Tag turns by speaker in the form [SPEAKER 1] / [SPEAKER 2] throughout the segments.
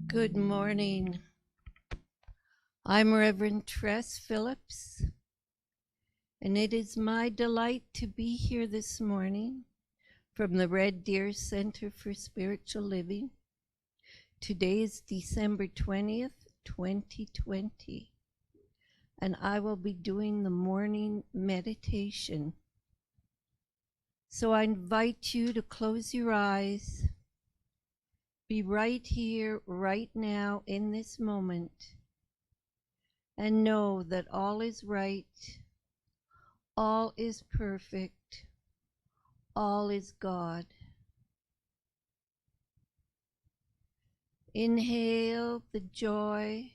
[SPEAKER 1] Good morning. I'm Reverend Tress Phillips, and it is my delight to be here this morning from the Red Deer Center for Spiritual Living. Today is December 20th, 2020, and I will be doing the morning meditation. So I invite you to close your eyes. Be right here, right now, in this moment, and know that all is right, all is perfect, all is God. Inhale the joy,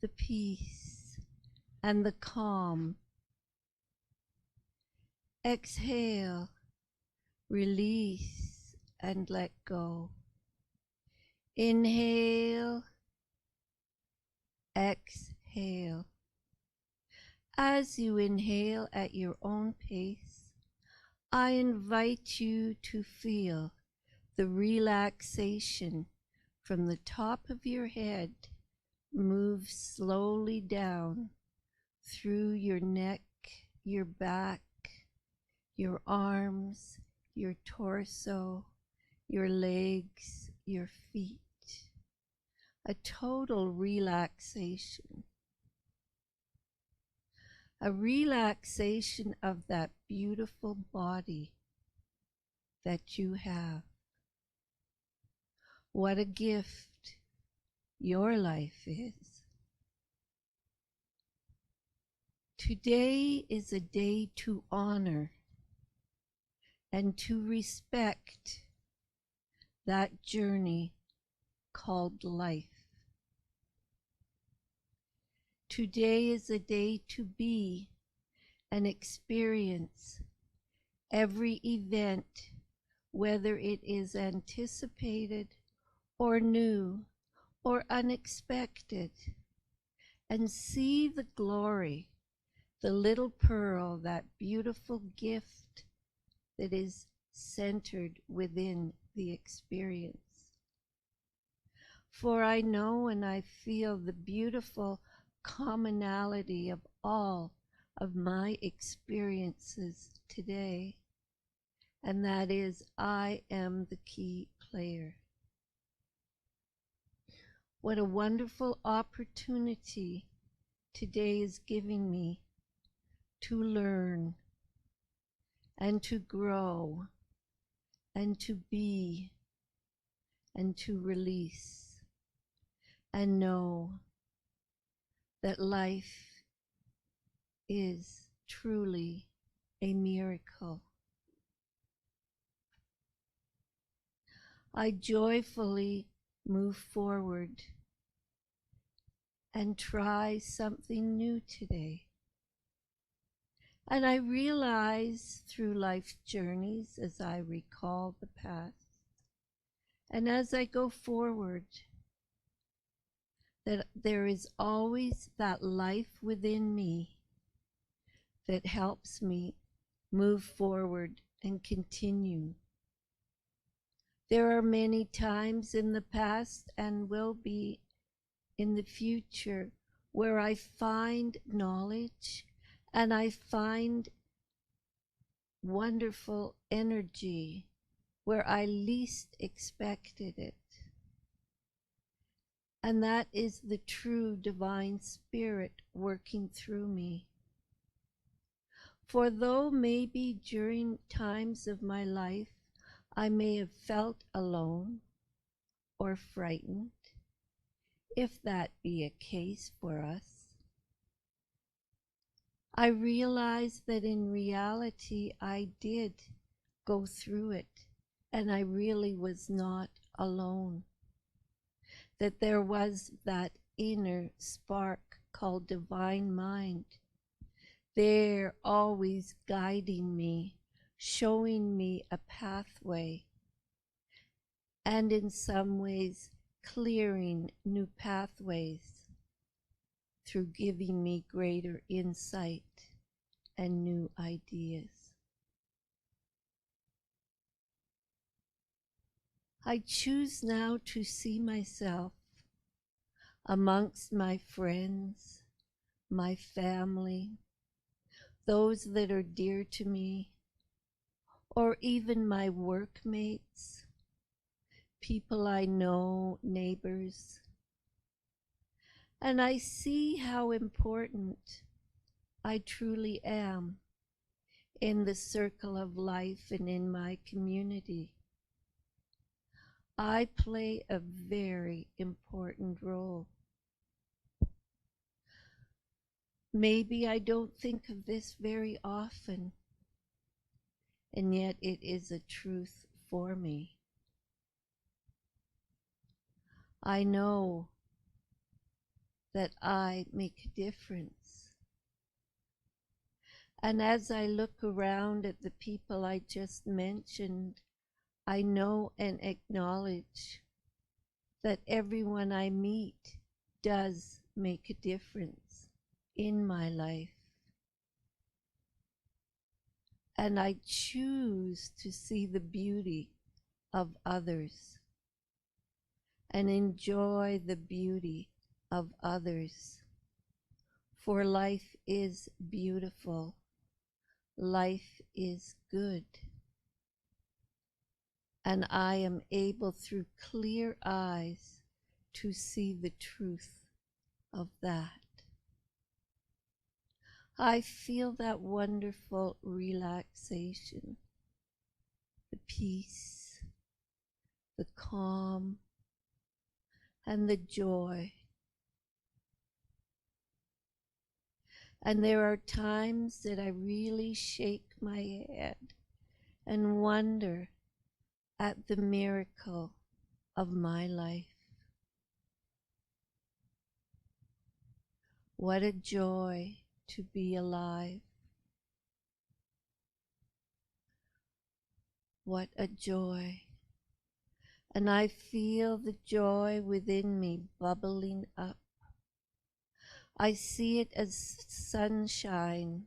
[SPEAKER 1] the peace, and the calm. Exhale, release, and let go. Inhale, exhale. As you inhale at your own pace, I invite you to feel the relaxation from the top of your head move slowly down through your neck, your back, your arms, your torso, your legs, your feet. A total relaxation. A relaxation of that beautiful body that you have. What a gift your life is. Today is a day to honor and to respect that journey called life. Today is a day to be and experience every event, whether it is anticipated or new or unexpected, and see the glory, the little pearl, that beautiful gift that is centered within the experience. For I know and I feel the beautiful commonality of all of my experiences today, and that is I am the key player. What a wonderful opportunity today is giving me to learn and to grow and to be and to release and know that life is truly a miracle. I joyfully move forward and try something new today. And I realize through life's journeys, as I recall the past, and as I go forward, that there is always that life within me that helps me move forward and continue. There are many times in the past and will be in the future where I find knowledge and I find wonderful energy where I least expected it. And that is the true divine spirit working through me. For though maybe during times of my life I may have felt alone or frightened, if that be a case for us, I realize that in reality I did go through it, and I really was not alone. That there was that inner spark called divine mind, there always guiding me, showing me a pathway, and in some ways clearing new pathways through giving me greater insight and new ideas. I choose now to see myself amongst my friends, my family, those that are dear to me, or even my workmates, people I know, neighbors. And I see how important I truly am in the circle of life and in my community. I play a very important role. Maybe I don't think of this very often, and yet it is a truth for me. I know that I make a difference. And as I look around at the people I just mentioned, I know and acknowledge that everyone I meet does make a difference in my life. And I choose to see the beauty of others and enjoy the beauty of others. For life is beautiful. Life is good. And I am able through clear eyes to see the truth of that. I feel that wonderful relaxation, the peace, the calm, and the joy. And there are times that I really shake my head and wonder at the miracle of my life. What a joy to be alive. What a joy. And I feel the joy within me bubbling up. I see it as sunshine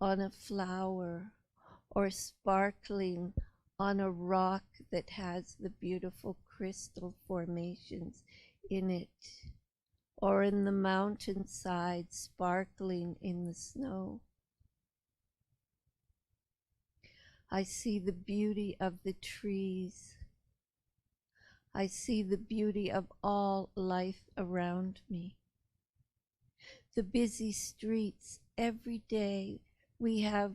[SPEAKER 1] on a flower or sparkling on a rock that has the beautiful crystal formations in it, or in the mountainside sparkling in the snow. I see the beauty of the trees. I see the beauty of all life around me. The busy streets, every day we have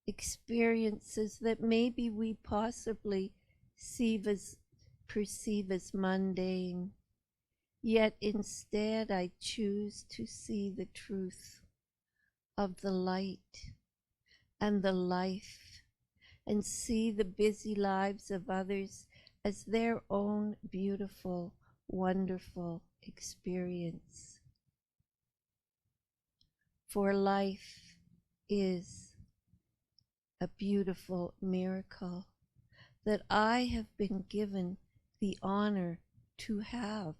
[SPEAKER 1] experiences that maybe we possibly perceive as mundane. Yet instead I choose to see the truth of the light and the life, and see the busy lives of others as their own beautiful, wonderful experience. For life is a beautiful miracle that I have been given the honor to have.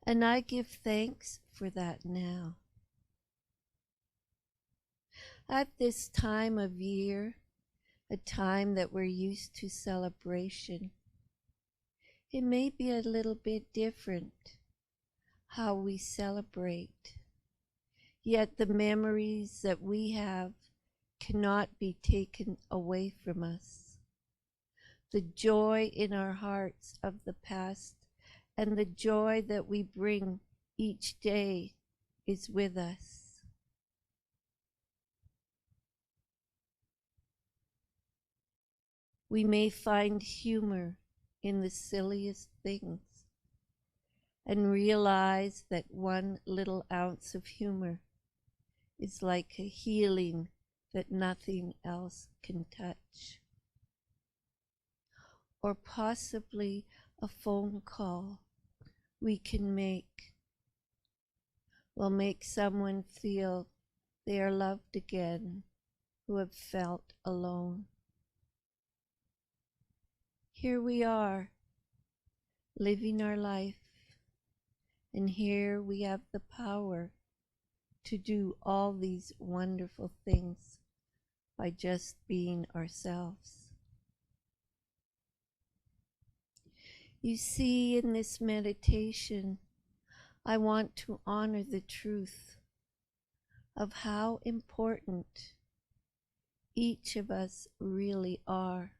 [SPEAKER 1] And I give thanks for that now. At this time of year, a time that we're used to celebration, it may be a little bit different how we celebrate. Yet the memories that we have cannot be taken away from us. The joy in our hearts of the past and the joy that we bring each day is with us. We may find humor in the silliest things and realize that one little ounce of humor is like a healing that nothing else can touch. Or possibly a phone call we can make will make someone feel they are loved again who have felt alone. Here we are, living our life, and here we have the power to do all these wonderful things by just being ourselves. You see, in this meditation, I want to honor the truth of how important each of us really are.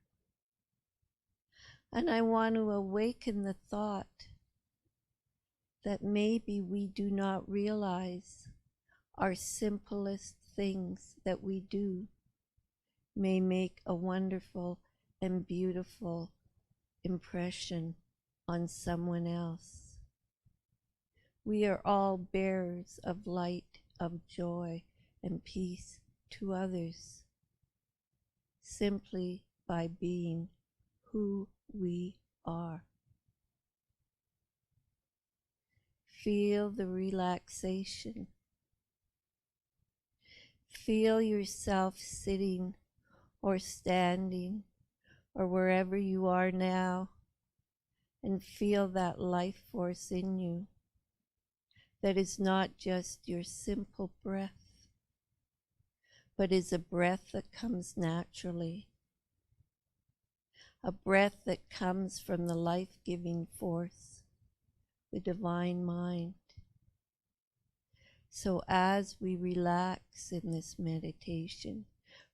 [SPEAKER 1] And I want to awaken the thought that maybe we do not realize our simplest things that we do may make a wonderful and beautiful impression on someone else. We are all bearers of light, of joy, and peace to others, simply by being who we are. Feel the relaxation. Feel yourself sitting or standing or wherever you are now, and feel that life force in you that is not just your simple breath, but is a breath that comes naturally, a breath that comes from the life-giving force, the divine mind. So as we relax in this meditation,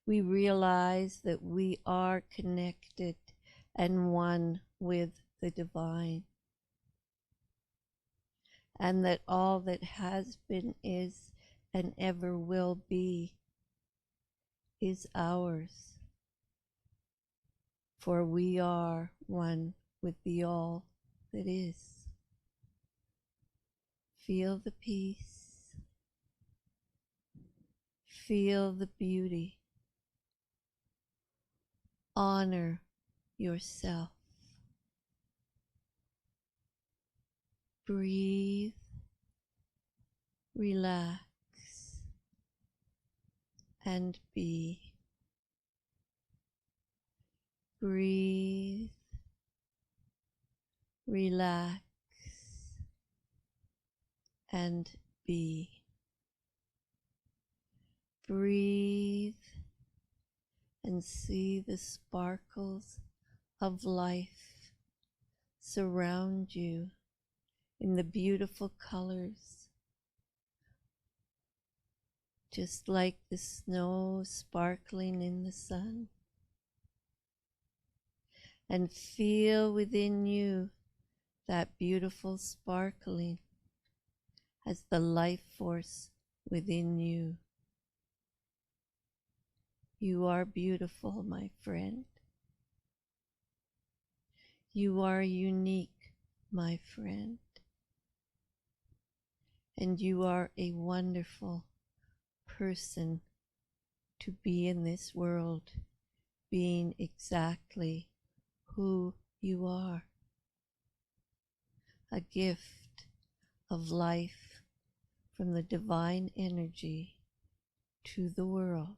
[SPEAKER 1] we realize that we are connected and one with the divine, and that all that has been, is, and ever will be is ours, for we are one with the all that is. Feel the peace. Feel the beauty. Honor yourself. Breathe, relax, and be. Breathe, relax, and be. Breathe and see the sparkles of life surround you in the beautiful colors, just like the snow sparkling in the sun. And feel within you that beautiful sparkling as the life force within you. You are beautiful, my friend. You are unique, my friend. And you are a wonderful person to be in this world, being exactly who you are. A gift of life from the divine energy to the world.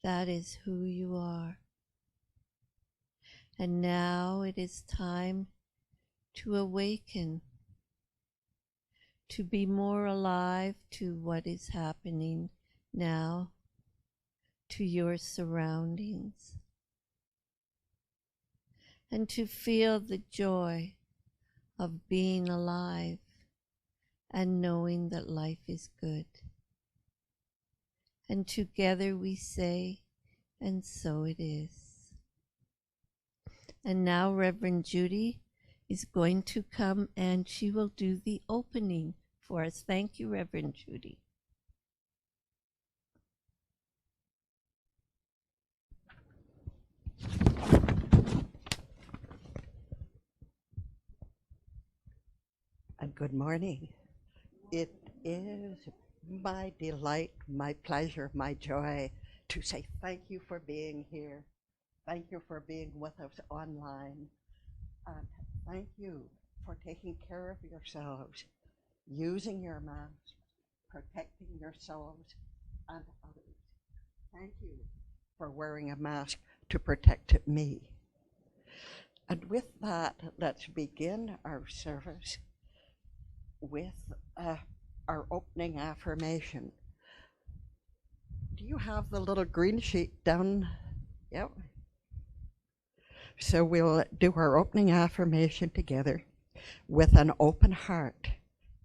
[SPEAKER 1] That is who you are. And now it is time to awaken, to be more alive to what is happening now, to your surroundings, and to feel the joy of being alive and knowing that life is good. And together we say, and so it is. And now Reverend Judy is going to come and she will do the opening for us. Thank you, Reverend Judy.
[SPEAKER 2] And good morning. It is my delight, my pleasure, my joy to say thank you for being here. Thank you for being with us online. And thank you for taking care of yourselves, using your masks, protecting yourselves and others. Thank you for wearing a mask to protect me. And with that, let's begin our service with our opening affirmation. Do you have the little green sheet down? Yep. So we'll do our opening affirmation together. With an open heart,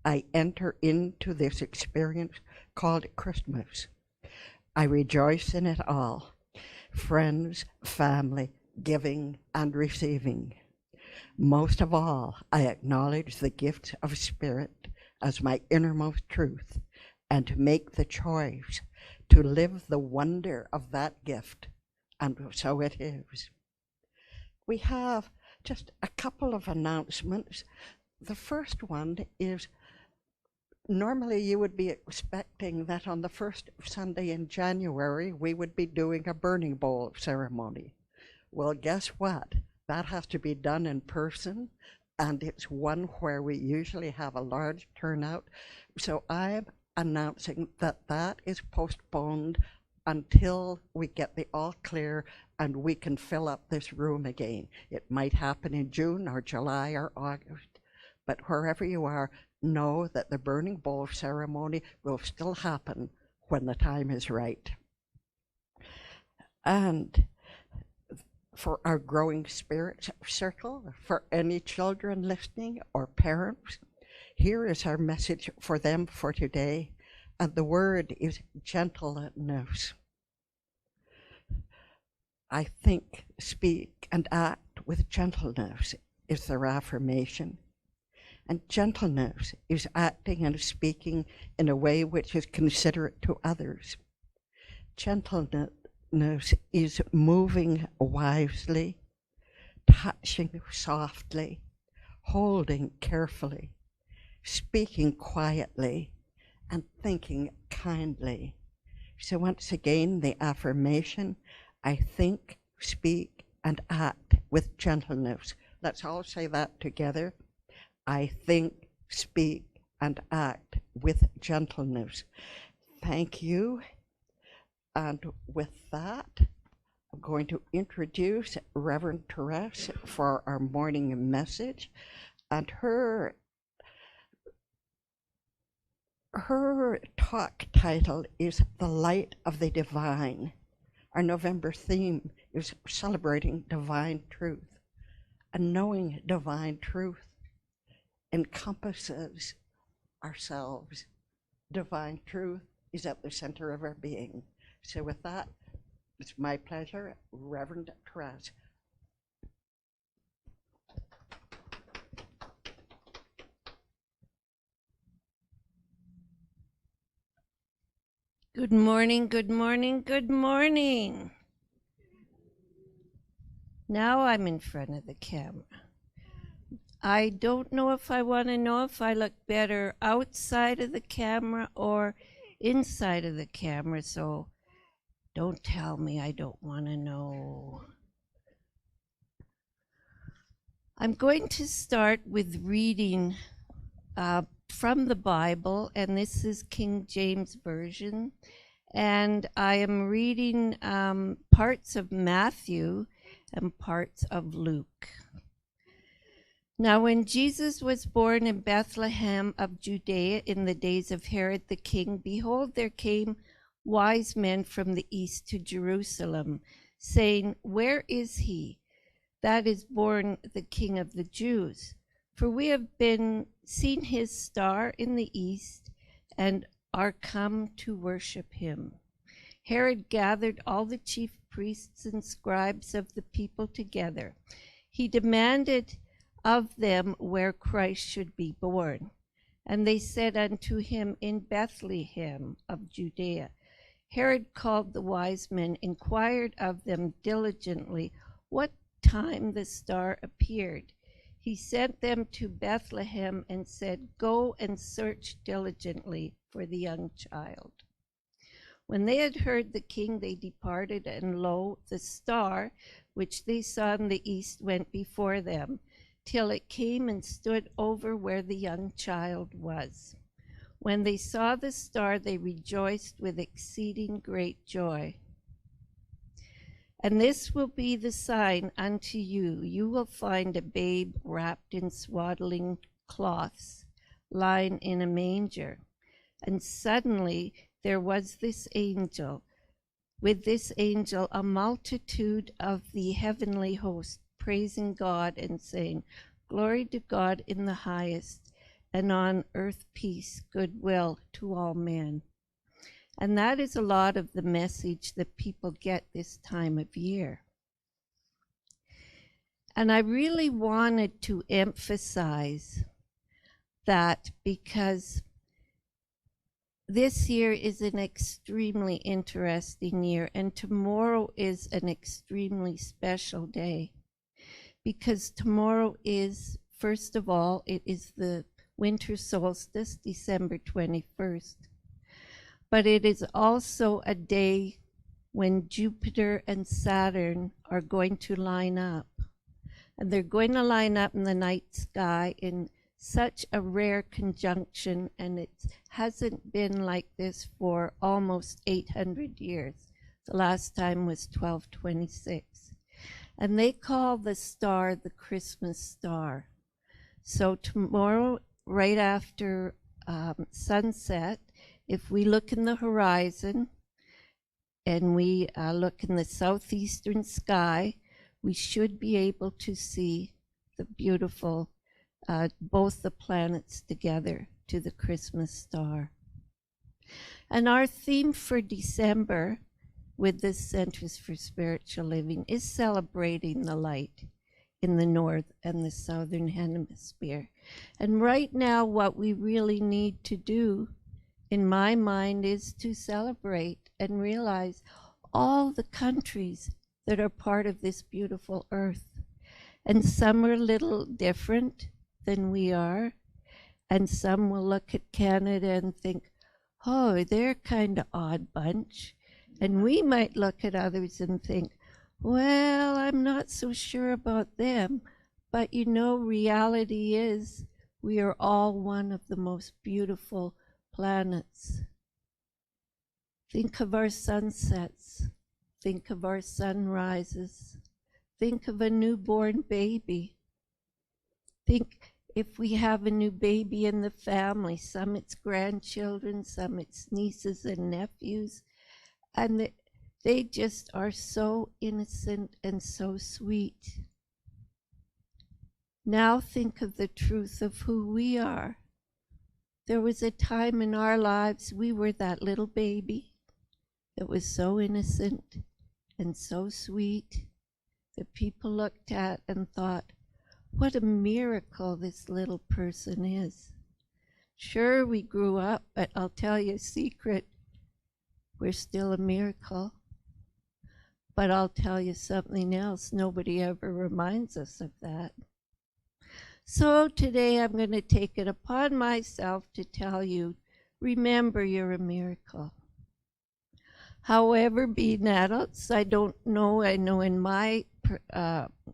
[SPEAKER 2] I enter into this experience called Christmas. I rejoice in it all. Friends, family, giving and receiving. Most of all, I acknowledge the gifts of spirit as my innermost truth and make the choice to live the wonder of that gift. And so it is. We have just a couple of announcements. The first one is, normally you would be expecting that on the first Sunday in January, we would be doing a burning bowl ceremony. Well, guess what? That has to be done in person, and it's one where we usually have a large turnout. So I'm announcing that that is postponed until we get the all clear and we can fill up this room again. It might happen in June or July or August, but wherever you are, know that the burning bowl ceremony will still happen when the time is right. And for our growing spirit circle, for any children listening or parents, here is our message for them for today. And the word is gentleness. I think, speak, and act with gentleness is their affirmation. And gentleness is acting and speaking in a way which is considerate to others. Gentleness is moving wisely, touching softly, holding carefully, speaking quietly, and thinking kindly. So once again, the affirmation, I think, speak, and act with gentleness. Let's all say that together. I think, speak, and act with gentleness. Thank you. And with that, I'm going to introduce Reverend Tress for our morning message. And her talk title is The Light of the Divine. Our November theme is celebrating divine truth. And knowing divine truth encompasses ourselves. Divine truth is at the center of our being. So with that, it's my pleasure, Reverend Tress.
[SPEAKER 1] Good morning, good morning, good morning. Now I'm in front of the camera. I don't know if I want to know if I look better outside of the camera or inside of the camera, so don't tell me I don't want to know. I'm going to start with reading from the Bible, and this is King James Version, and I am reading parts of Matthew and parts of Luke. Now when Jesus was born in Bethlehem of Judea in the days of Herod the king, behold, there came wise men from the east to Jerusalem, saying, Where is he that is born the King of the Jews? For we have seen his star in the east and are come to worship him. Herod gathered all the chief priests and scribes of the people together. He demanded of them where Christ should be born. And they said unto him, In Bethlehem of Judea. Herod called the wise men, inquired of them diligently what time the star appeared. He sent them to Bethlehem and said, Go and search diligently for the young child. When they had heard the king, they departed, and lo, the star which they saw in the east went before them, till it came and stood over where the young child was. When they saw the star, they rejoiced with exceeding great joy. And this will be the sign unto you. You will find a babe wrapped in swaddling cloths, lying in a manger. And suddenly there was with this angel, a multitude of the heavenly host, praising God and saying, "Glory to God in the highest, and on earth peace, goodwill to all men." And that is a lot of the message that people get this time of year. And I really wanted to emphasize that because this year is an extremely interesting year, and tomorrow is an extremely special day. Because tomorrow is, first of all, it is the winter solstice, December 21st. But it is also a day when Jupiter and Saturn are going to line up. And they're going to line up in the night sky in such a rare conjunction, and it hasn't been like this for almost 800 years. The last time was 1226. And they call the star the Christmas star. So tomorrow, right after sunset, if we look in the horizon and we look in the southeastern sky, we should be able to see the beautiful, both the planets together to the Christmas star. And our theme for December with the Centers for Spiritual Living is celebrating the light in the North and the Southern Hemisphere. And right now, what we really need to do, in my mind, is to celebrate and realize all the countries that are part of this beautiful earth. And some are a little different than we are, and some will look at Canada and think, oh, they're kind of odd bunch. And we might look at others and think, well, I'm not so sure about them. But you know, reality is we are all one of the most beautiful planets. Think of our sunsets. Think of our sunrises. Think of a newborn baby. Think if we have a new baby in the family, some it's grandchildren, some it's nieces and nephews, and they just are so innocent and so sweet. Now think of the truth of who we are. There was a time in our lives we were that little baby that was so innocent and so sweet that people looked at and thought, what a miracle this little person is. Sure, we grew up, but I'll tell you a secret, we're still a miracle. But I'll tell you something else, nobody ever reminds us of that. So today I'm going to take it upon myself to tell you, remember you're a miracle. However, being adults, I don't know, I know in my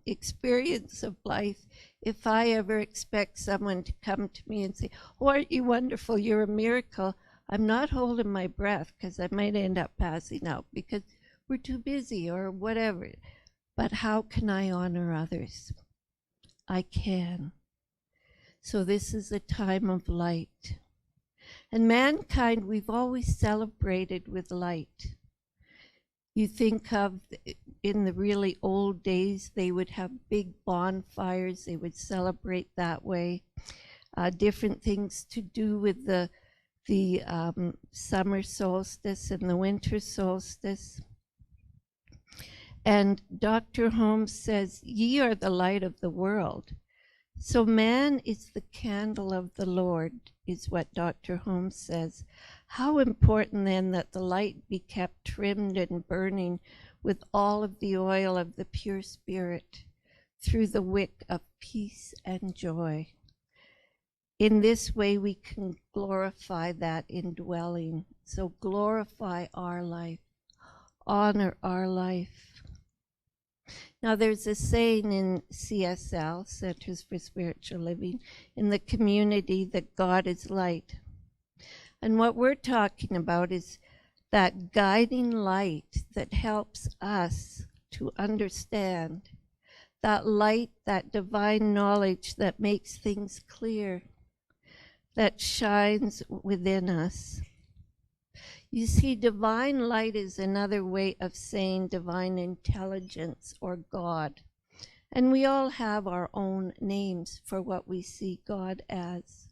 [SPEAKER 1] experience of life, if I ever expect someone to come to me and say, oh, aren't you wonderful, you're a miracle, I'm not holding my breath because I might end up passing out because we're too busy or whatever. But how can I honor others? I can. So this is a time of light. And mankind, we've always celebrated with light. You think of, in the really old days, they would have big bonfires, they would celebrate that way. Different things to do with the summer solstice and the winter solstice. And Dr. Holmes says, ye are the light of the world. So man is the candle of the Lord, is what Dr. Holmes says. How important then that the light be kept trimmed and burning with all of the oil of the pure spirit through the wick of peace and joy. In this way we can glorify that indwelling. So glorify our life, honor our life. Now there's a saying in CSL, Centers for Spiritual Living, in the community that God is light. And what we're talking about is that guiding light that helps us to understand, that light, that divine knowledge that makes things clear, that shines within us. You see, divine light is another way of saying divine intelligence or God. And we all have our own names for what we see God as.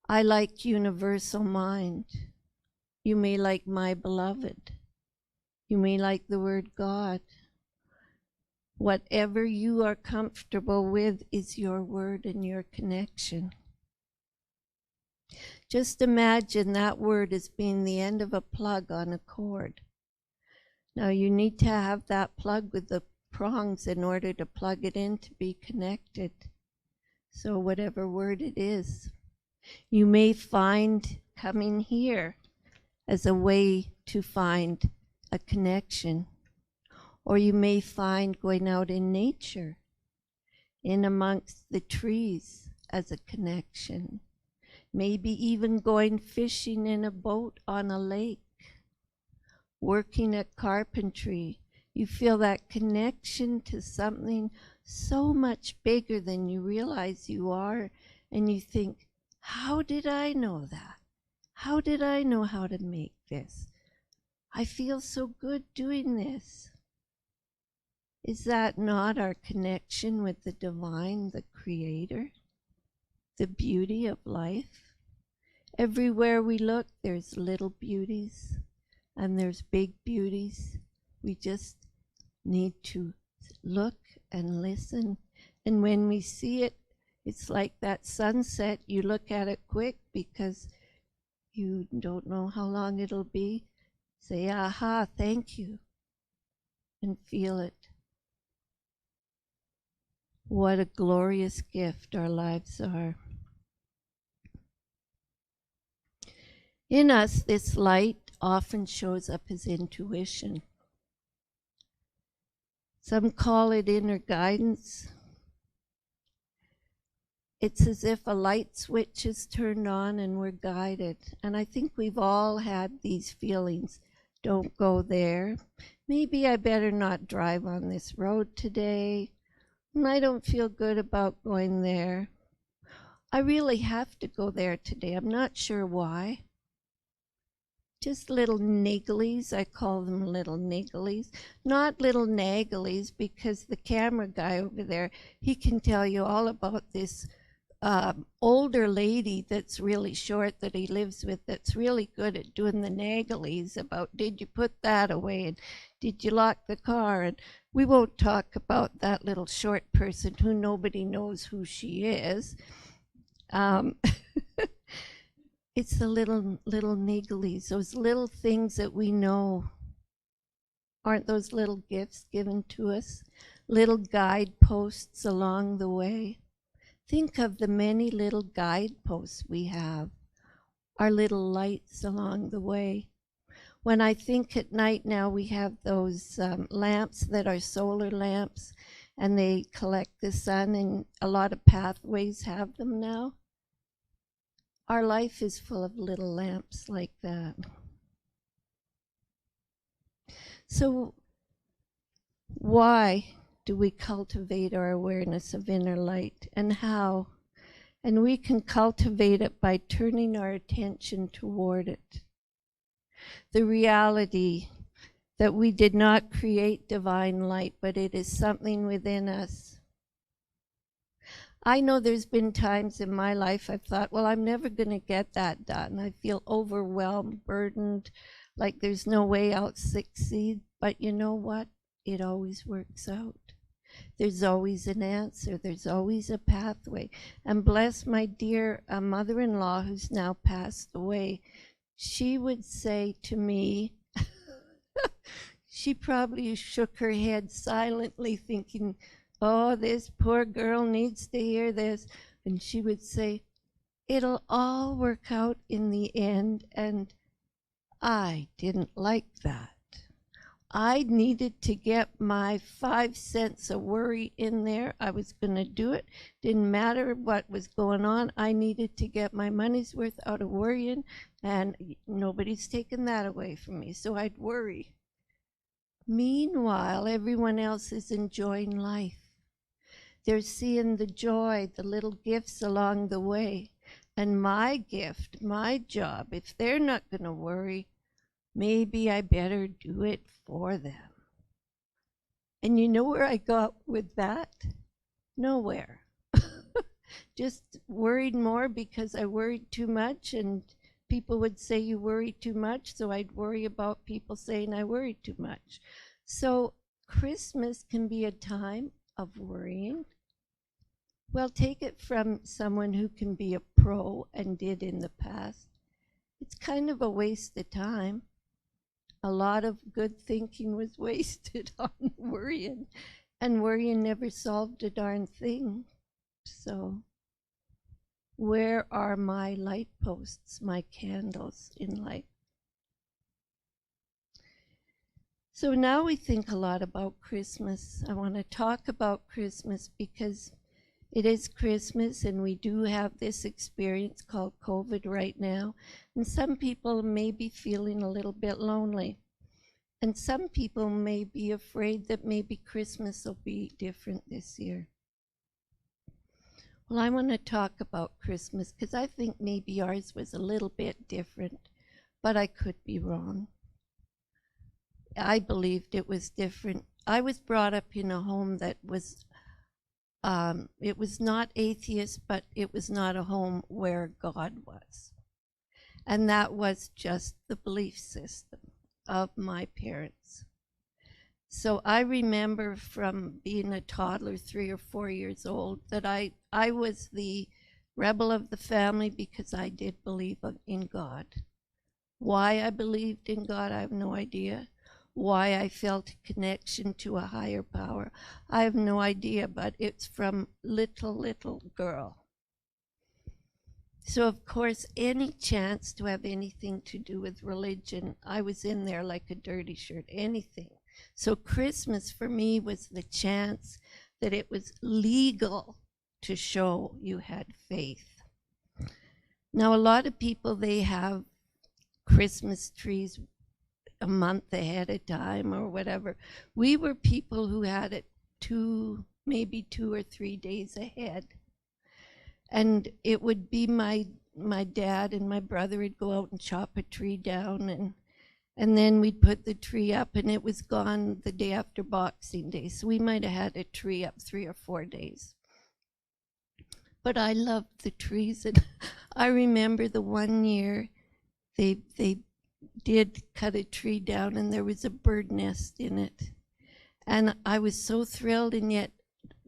[SPEAKER 1] I like universal mind. You may like my beloved. You may like the word God. Whatever you are comfortable with is your word and your connection. Just imagine that word as being the end of a plug on a cord. Now you need to have that plug with the prongs in order to plug it in to be connected. So whatever word it is, you may find coming here as a way to find a connection. Or you may find going out in nature, in amongst the trees as a connection. Maybe even going fishing in a boat on a lake, working at carpentry. You feel that connection to something so much bigger than you realize you are, and you think, how did I know that? How did I know how to make this? I feel so good doing this. Is that not our connection with the divine, the creator, the beauty of life? Everywhere we look, there's little beauties and there's big beauties. We just need to look and listen. And when we see it, it's like that sunset. You look at it quick because you don't know how long it'll be. Say, aha, thank you, and feel it. What a glorious gift our lives are. In us, this light often shows up as intuition. Some call it inner guidance. It's as if a light switch is turned on and we're guided. And I think we've all had these feelings. Don't go there. Maybe I better not drive on this road today. I don't feel good about going there. I really have to go there today. I'm not sure why. Just little nigglies. I call them little nigglies. Not little nagglies, because the camera guy over there, he can tell you all about this older lady that's really short that he lives with that's really good at doing the nagglies about, did you put that away, and did you lock the car? And we won't talk about that little short person who nobody knows who she is. It's the little nigglies, those little things that we know. Aren't those little gifts given to us? Little guideposts along the way. Think of the many little guideposts we have, our little lights along the way. When I think at night now, we have those lamps that are solar lamps, and they collect the sun, and a lot of pathways have them now. Our life is full of little lamps like that. So why do we cultivate our awareness of inner light, and how? And we can cultivate it by turning our attention toward it. The reality that we did not create divine light, but it is something within us. I know there's been times in my life I've thought, well, I'm never going to get that done. I feel overwhelmed, burdened, like there's no way I'll succeed. But you know what? It always works out. There's always an answer. There's always a pathway. And bless my dear mother-in-law, who's now passed away. She would say to me, she probably shook her head silently thinking, oh, this poor girl needs to hear this. And she would say, it'll all work out in the end. And I didn't like that. I needed to get my 5 cents of worry in there. I was going to do it. Didn't matter what was going on. I needed to get my money's worth out of worrying, and nobody's taken that away from me, so I'd worry. Meanwhile, everyone else is enjoying life. They're seeing the joy, the little gifts along the way. And my gift, my job, if they're not going to worry, maybe I better do it for them. And you know where I got with that? Nowhere. Just worried more because I worried too much, and people would say you worry too much, so I'd worry about people saying I worry too much. So Christmas can be a time of worrying. Well, take it from someone who can be a pro and did in the past. It's kind of a waste of time. A lot of good thinking was wasted on worrying, and worrying never solved a darn thing. So where are my light posts, my candles in life? So now we think a lot about Christmas. I want to talk about Christmas because it is Christmas and we do have this experience called COVID right now. And some people may be feeling a little bit lonely. And some people may be afraid that maybe Christmas will be different this year. Well, I want to talk about Christmas because I think maybe ours was a little bit different, but I could be wrong. I believed it was different. I was brought up in a home that was, it was not atheist, but it was not a home where God was. And that was just the belief system of my parents. So I remember from being a toddler, 3 or 4 years old, that I was the rebel of the family because I did believe in God. Why I believed in God, I have no idea. Why I felt a connection to a higher power, I have no idea, but it's from little girl. So of course, any chance to have anything to do with religion, I was in there like a dirty shirt, anything. So Christmas for me was the chance that it was legal to show you had faith. Now a lot of people, they have Christmas trees a month ahead of time or whatever. We were people who had it maybe 2 or 3 days ahead. And it would be my dad and my brother would go out and chop a tree down, and then we'd put the tree up, and it was gone the day after Boxing Day. So we might have had a tree up 3 or 4 days. But I loved the trees, and I remember the one year they did cut a tree down, and there was a bird nest in it. And I was so thrilled, and yet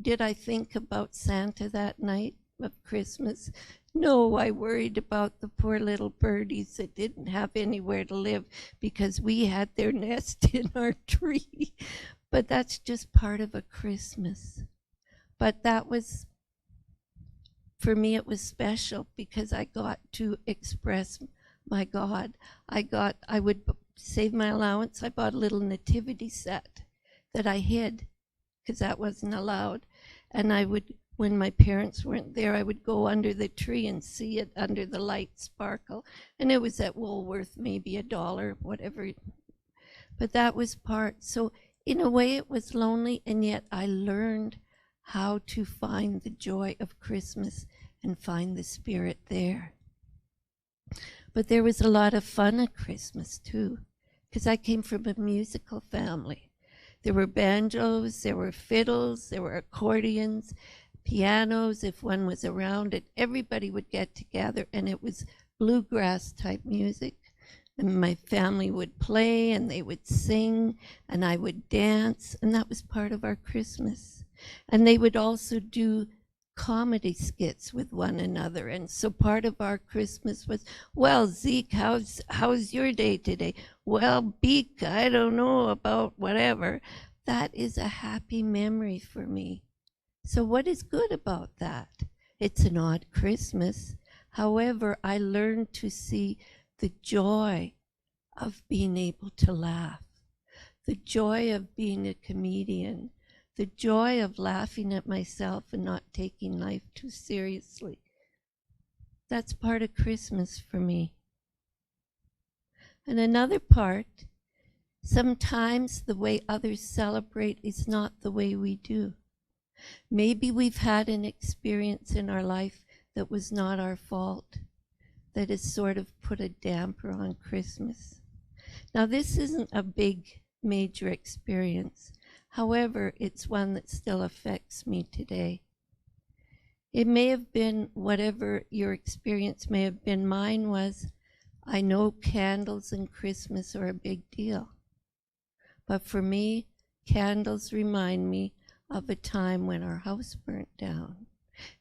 [SPEAKER 1] did I think about Santa that night of Christmas? No, I worried about the poor little birdies that didn't have anywhere to live because we had their nest in our tree. But that's just part of a Christmas. But that was, for me, it was special because I got to express my God. I would save my allowance. I bought a little nativity set that I hid because that wasn't allowed. And I would, when my parents weren't there, I would go under the tree and see it under the light sparkle. And it was at Woolworth, maybe $1, whatever. But that was part. So in a way it was lonely, and yet I learned how to find the joy of Christmas and find the spirit there. But there was a lot of fun at Christmas too, because I came from a musical family. There were banjos, there were fiddles, there were accordions, pianos, if one was around it. Everybody would get together, and it was bluegrass type music. And my family would play, and they would sing, and I would dance, and that was part of our Christmas. And they would also do comedy skits with one another. And so part of our Christmas was, well, Zeke, how's your day today? Well, Beak, I don't know about whatever. That is a happy memory for me. So what is good about that? It's an odd Christmas. However, I learned to see the joy of being able to laugh, the joy of being a comedian, the joy of laughing at myself and not taking life too seriously. That's part of Christmas for me. And another part, sometimes the way others celebrate is not the way we do. Maybe we've had an experience in our life that was not our fault, that has sort of put a damper on Christmas. Now, this isn't a big, major experience. However, it's one that still affects me today. It may have been whatever your experience may have been. Mine was, I know candles and Christmas are a big deal. But for me, candles remind me of a time when our house burnt down.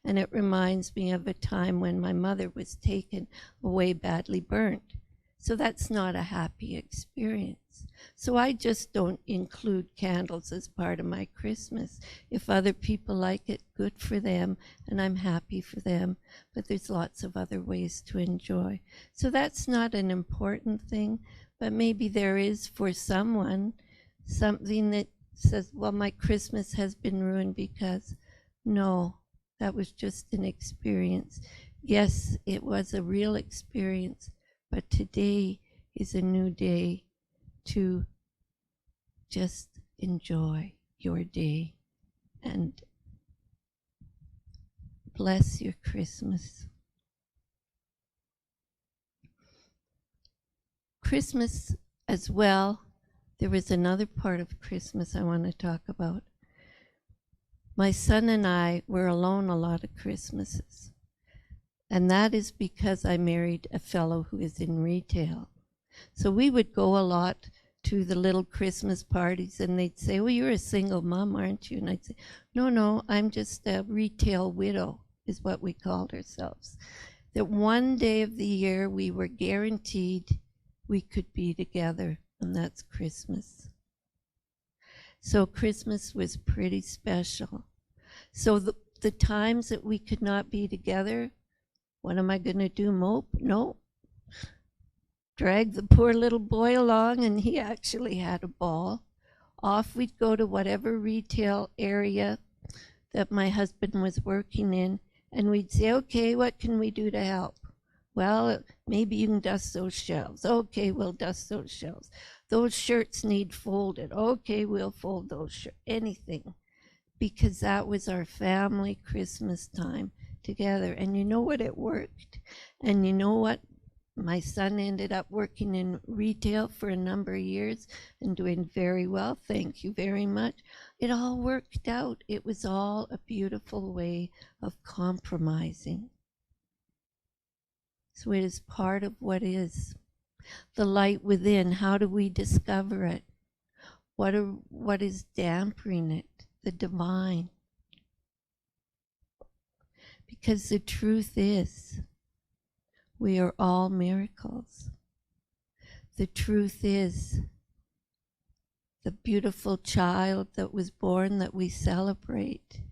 [SPEAKER 1] And it reminds me of a time when my mother was taken away badly burnt. So that's not a happy experience. So I just don't include candles as part of my Christmas. If other people like it, good for them, and I'm happy for them. But there's lots of other ways to enjoy. So that's not an important thing, but maybe there is for someone something that says, well, my Christmas has been ruined because, no, that was just an experience. Yes, it was a real experience, but today is a new day to just enjoy your day and bless your Christmas. Christmas as well, there was another part of Christmas I want to talk about. My son and I were alone a lot of Christmases. And that is because I married a fellow who is in retail. So we would go a lot to the little Christmas parties, and they'd say, well, you're a single mom, aren't you? And I'd say, no, I'm just a retail widow, is what we called ourselves. That one day of the year we were guaranteed we could be together, and that's Christmas. So Christmas was pretty special. So the times that we could not be together, what am I going to do, mope? No. Drag the poor little boy along, and he actually had a ball. Off we'd go to whatever retail area that my husband was working in, and we'd say, okay, what can we do to help? Well, maybe you can dust those shelves. Okay, we'll dust those shelves. Those shirts need folded. Okay, we'll fold those shirts. Anything. Because that was our family Christmas time together. And you know what? It worked. And you know what? My son ended up working in retail for a number of years and doing very well. Thank you very much. It all worked out. It was all a beautiful way of compromising. So it is part of what is. The light within, how do we discover it? What is dampening it? The divine. Because the truth is, we are all miracles. The truth is, the beautiful child that was born that we celebrate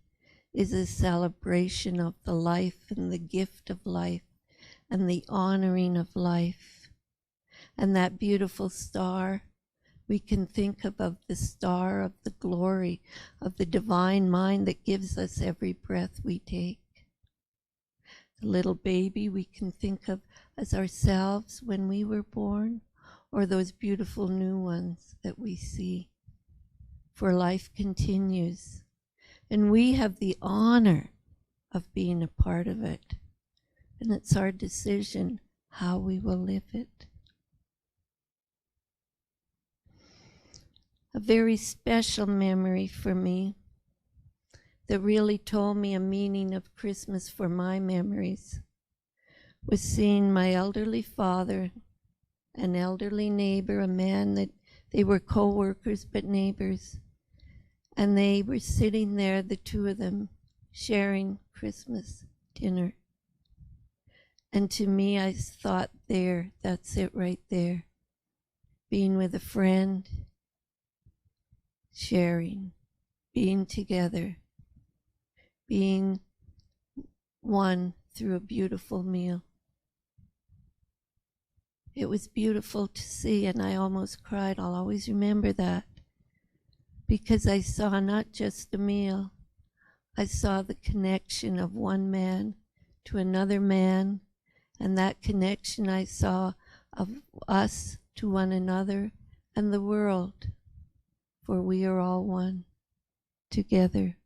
[SPEAKER 1] is a celebration of the life and the gift of life and the honoring of life. And that beautiful star, we can think of the star of the glory of the divine mind that gives us every breath we take. The little baby we can think of as ourselves when we were born, or those beautiful new ones that we see. For life continues, and we have the honor of being a part of it. And it's our decision how we will live it. A very special memory for me that really told me a meaning of Christmas for my memories was seeing my elderly father, an elderly neighbor, a man that they were co-workers but neighbors, and they were sitting there, the two of them, sharing Christmas dinner. And to me, I thought, there, that's it right there. Being with a friend, sharing, being together, being one through a beautiful meal. It was beautiful to see, and I almost cried. I'll always remember that, because I saw not just a meal, I saw the connection of one man to another man, and that connection I saw of us to one another and the world, for we are all one together.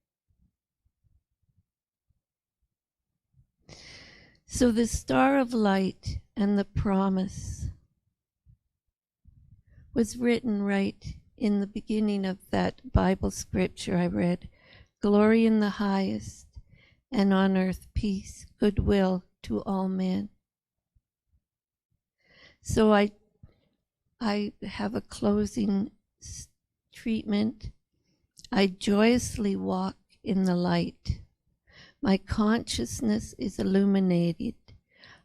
[SPEAKER 1] So the star of light and the promise was written right in the beginning of that Bible scripture I read, glory in the highest, and on earth peace, goodwill to all men. So I have a closing treatment. I joyously walk in the light. My consciousness is illuminated.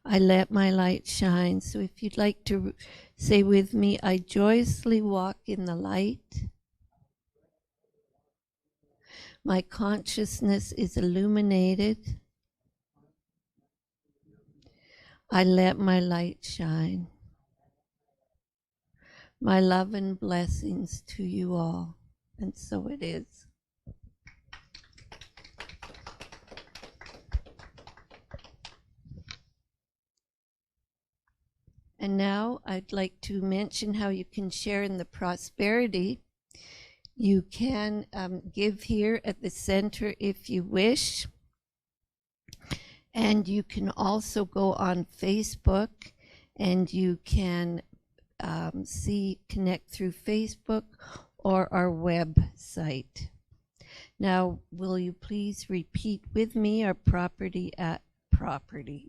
[SPEAKER 1] I let my light shine. So if you'd like to say with me, I joyously walk in the light. My consciousness is illuminated. I let my light shine. My love and blessings to you all. And so it is. And now I'd like to mention how you can share in the prosperity. You can give here at the center if you wish. And you can also go on Facebook and you can connect through Facebook or our website. Now, will you please repeat with me our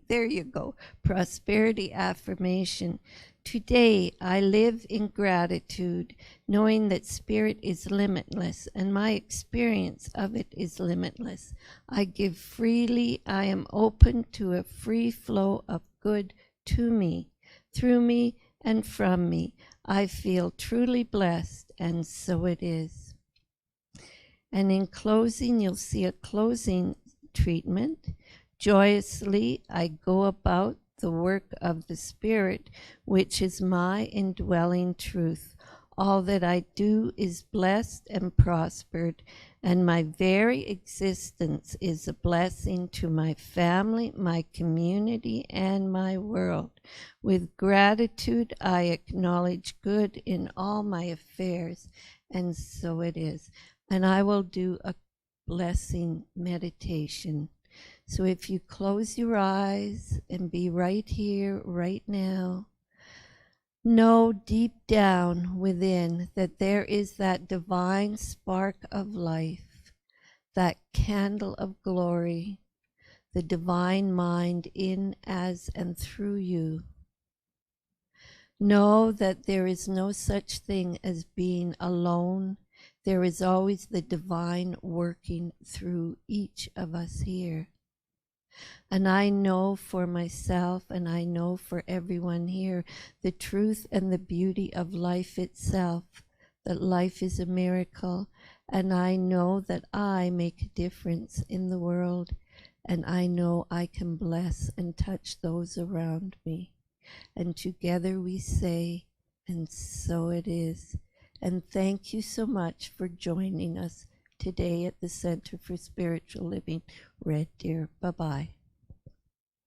[SPEAKER 1] there you go, prosperity affirmation. Today, I live in gratitude, knowing that spirit is limitless and my experience of it is limitless. I give freely. I am open to a free flow of good to me, through me, and from me. I feel truly blessed, and so it is. And in closing, you'll see a closing treatment. Joyously, I go about the work of the Spirit, which is my indwelling truth. All that I do is blessed and prospered, and my very existence is a blessing to my family, my community, and my world. With gratitude, I acknowledge good in all my affairs, and so it is. And I will do a blessing meditation. So if you close your eyes and be right here, right now, know deep down within that there is that divine spark of life, that candle of glory, the divine mind in, as, and through you. Know that there is no such thing as being alone. There is always the divine working through each of us here. And I know for myself, and I know for everyone here, the truth and the beauty of life itself, that life is a miracle, and I know that I make a difference in the world, and I know I can bless and touch those around me. And together we say, and so it is. And thank you so much for joining us today at the Center for Spiritual Living, Red Deer. Bye-bye.